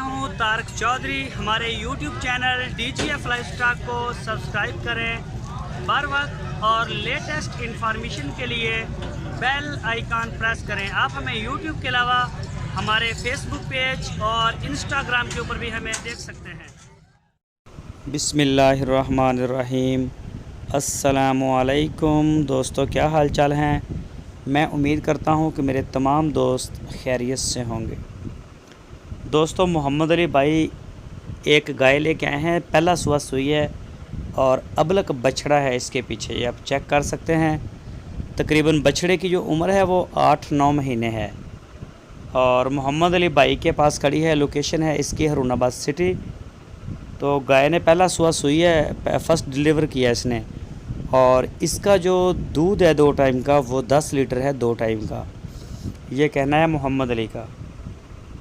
हूं तारक चौधरी। हमारे YouTube channel DGF lifestyle को सब्सक्राइब करें बार वक्त और लेटेस्ट इंफॉर्मेशन के लिए बेल आइकॉन प्रेस करें। आप हमें YouTube के अलावा हमारे Facebook पेज और Instagram के ऊपर भी हमें देख सकते हैं। बिस्मिल्लाहिर्रहमानिर्रहीम। अस्सलामुअलैकुम दोस्तों, क्या हाल चाल हैं। मैं उम्मीद करता हूं कि मेरे तमाम दोस्त खैरियत से होंगे। दोस्तों, मोहम्मद अली भाई एक गाय लेके आए हैं। पहला सुबह सुई है और अबलक बछड़ा है इसके पीछे, ये आप चेक कर सकते हैं। तकरीबन बछड़े की जो उम्र है वो 8-9 महीने है। और मोहम्मद अली भाई के पास खड़ी है। लोकेशन है इसकी हारूनाबाद सिटी। तो गाय ने पहला सुबह सुई है, फर्स्ट डिलीवर किया इसने। और इसका जो दूध है 2 टाइम का वो 10 लीटर है 2 टाइम का, ये कहना है मोहम्मद अली का।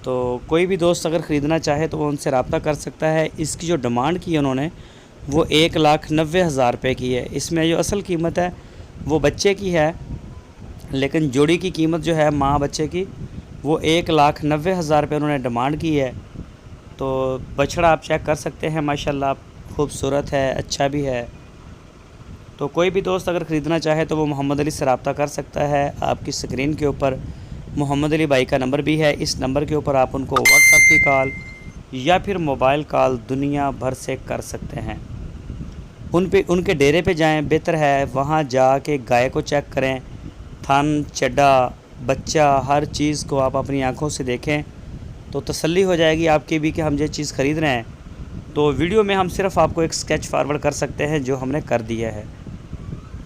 तो कोई भी दोस्त अगर ख़रीदना चाहे तो वो उनसे रब्ता कर सकता है। इसकी जो डिमांड की है उन्होंने वो 1,90,000 रुपये की है। इसमें जो असल कीमत है वो बच्चे की है, लेकिन जोड़ी की कीमत जो है माँ बच्चे की वो 1,90,000 रुपये उन्होंने डिमांड की है। तो बछड़ा आप चेक कर सकते हैं, माशाल्लाह खूबसूरत है, अच्छा भी है। तो कोई भी दोस्त अगर ख़रीदना चाहे तो वो मोहम्मद अली से रब्ता कर सकता है। आपकी स्क्रीन के ऊपर मोहम्मद अली भाई का नंबर भी है। इस नंबर के ऊपर आप उनको व्हाट्सएप की कॉल या फिर मोबाइल कॉल दुनिया भर से कर सकते हैं। उनके डेरे पे जाएं, बेहतर है। वहाँ जाके गाय को चेक करें, थन, चड्डा, बच्चा, हर चीज़ को आप अपनी आँखों से देखें तो तसल्ली हो जाएगी आपकी भी कि हम ये चीज़ ख़रीद रहे हैं। तो वीडियो में हम सिर्फ आपको एक स्केच फॉरवर्ड कर सकते हैं जो हमने कर दिया है।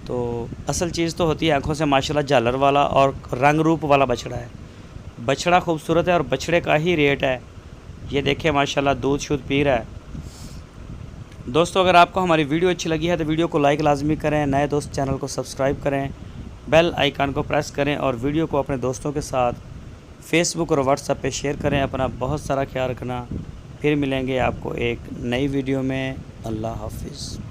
तो असल चीज़ तो होती है आँखों से माशाल्लाह झालर वाला और रंग रूप वाला बछड़ा है। बछड़ा खूबसूरत है और बछड़े का ही रेट है। ये देखिए माशाल्लाह दूध शुद्ध पी रहा है। दोस्तों, अगर आपको हमारी वीडियो अच्छी लगी है तो वीडियो को लाइक लाजमी करें। नए दोस्त चैनल को सब्सक्राइब करें, बेल आइकन को प्रेस करें और वीडियो को अपने दोस्तों के साथ फेसबुक और व्हाट्सएप पे शेयर करें। अपना बहुत सारा ख्याल रखना। फिर मिलेंगे आपको एक नई वीडियो में। अल्लाह हाफिज़।